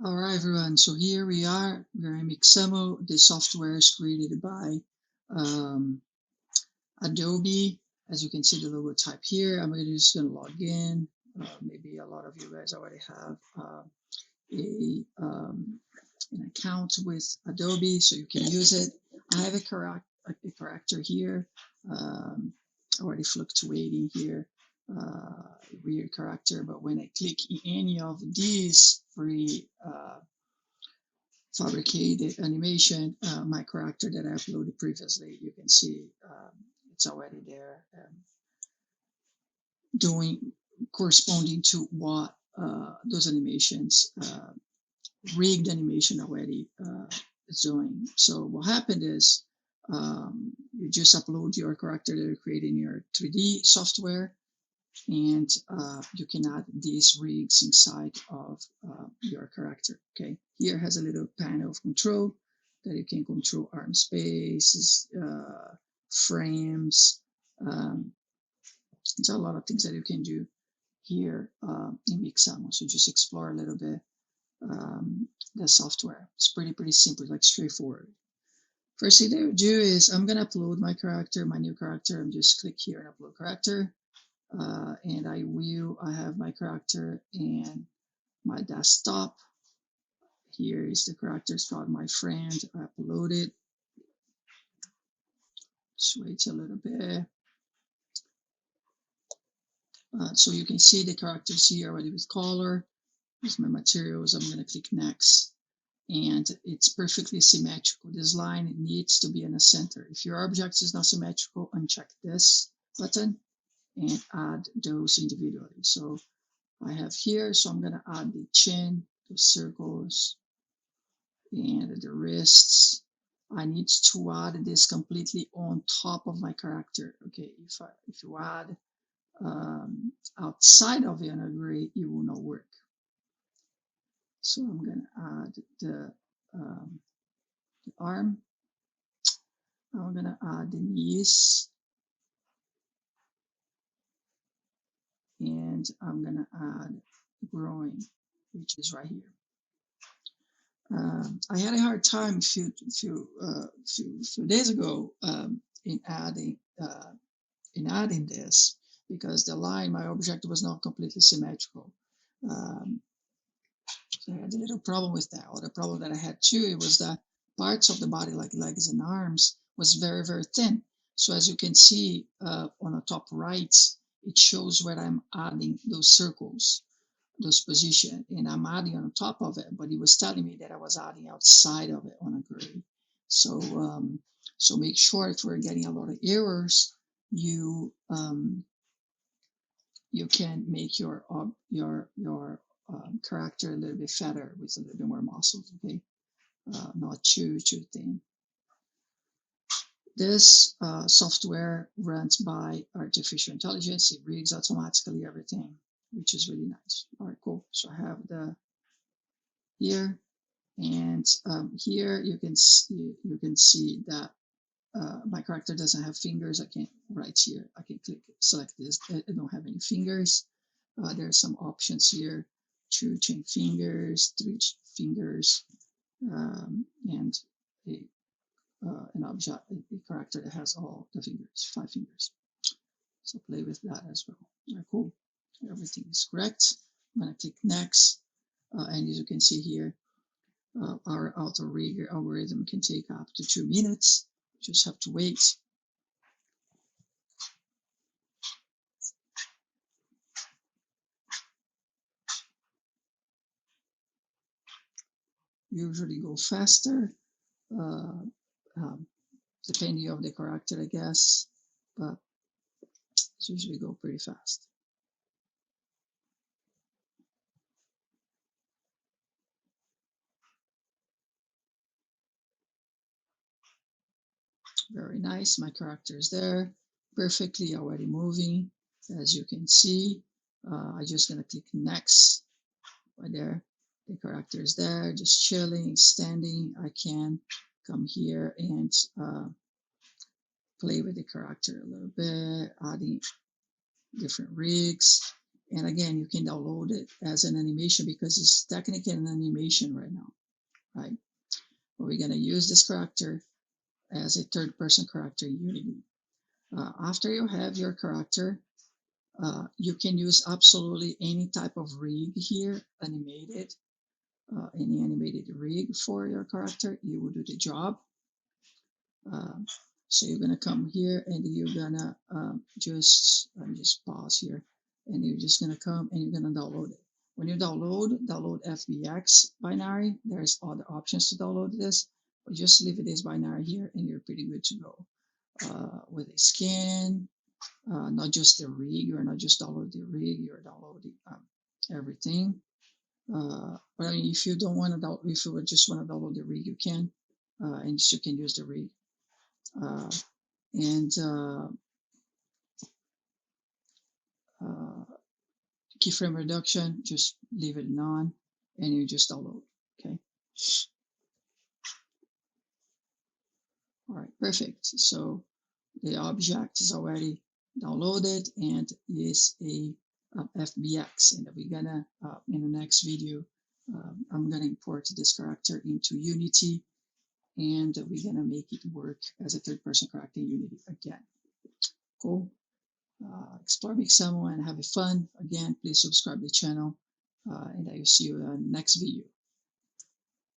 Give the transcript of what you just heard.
All right, everyone. So here we are. We're in Mixamo. The software is created by um, Adobe. As you can see, the logo type here. I'm just going to log in. Maybe a lot of you guys already have a an account with Adobe, so you can use it. I have a character here, already fluctuating here. Weird character, but when I click in any of these free fabricated animation, my character that I uploaded previously, you can see it's already there, doing corresponding to what those animations, rigged animation already is doing. So what happened is you just upload your character that you create in your 3D software, and you can add these rigs inside of your character. Okay, here has a little panel of control that you can control arm spaces, frames. Um, there's a lot of things that you can do here in Mixamo. So just explore a little bit the software. It's pretty simple, like straightforward. First thing to do is I'm gonna upload my character, my new character. I'm just click here and upload character. And I have my character in my desktop. Here is the character, it's called my friend. I upload it. Just wait a little bit. So you can see the characters here already with color. Here's my materials. I'm going to click next. And it's perfectly symmetrical. This line needs to be in the center. If your object is not symmetrical, uncheck this button and add those individually. So I have here, so I'm going to add the chin, the circles, and the wrists. I need to add this completely on top of my character. Okay, if you add outside of the gray, it will not work. So I'm going to add the arm. I'm going to add the knees, and I'm going to add the groin, which is right here. I had a hard time a few days ago in adding this because the line, my object was not completely symmetrical. So I had a little problem with that. Or the problem that I had too, it was that parts of the body, like legs and arms, was very thin. So as you can see on the top right, it shows where I'm adding those circles, those position, and I'm adding on top of it, but it was telling me that I was adding outside of it on a grid. So so make sure if we're getting a lot of errors, you you can make your character a little bit fatter with a little bit more muscles. Okay, not too thin. This software runs by artificial intelligence. It rigs automatically everything, which is really nice. All right, cool. So I have the here, and here you can see that my character doesn't have fingers. I can right here. I can select this. I don't have any fingers. There are some options here: 2 chain fingers, 3 fingers, and a an object, a character that has all the fingers, 5 fingers. So play with that as well. All right, cool. Everything is correct. I'm gonna click next, and as you can see here, our auto rigger algorithm can take up to 2 minutes. Just have to wait. Usually go faster, uh, um, depending on the character, I guess, but usually go pretty fast. Very nice. My character is there, perfectly already moving, as you can see. I'm just gonna click next right there. The character is there, just chilling, standing. I can come here and play with the character a little bit, adding different rigs. And again, you can download it as an animation because it's technically an animation right now, right? But we're going to use this character as a third-person character in Unity. After you have your character, you can use absolutely any type of rig here, animated, any animated rig for your character. You will do the job. Uh, so you're gonna come here and you're gonna let me just pause here, and you're just gonna come and you're gonna download it. When you download FBX binary. There's other options to download this, but just leave it as binary here, and you're pretty good to go. With a skin, not just the rig. You're not just downloading the rig. You're downloading everything. But I mean, if you don't want to download, if you just want to download the rig, you can, and you can use the rig. Uh, and keyframe reduction, just leave it on, and you just download. Okay. All right, perfect. So the object is already downloaded and is a FBX, and we're gonna in the next video, I'm gonna import this character into Unity, and we're gonna make it work as a third-person character in Unity again. Cool. Explore Mixamo and have fun. Again, please subscribe to the channel, and I will see you in the next video.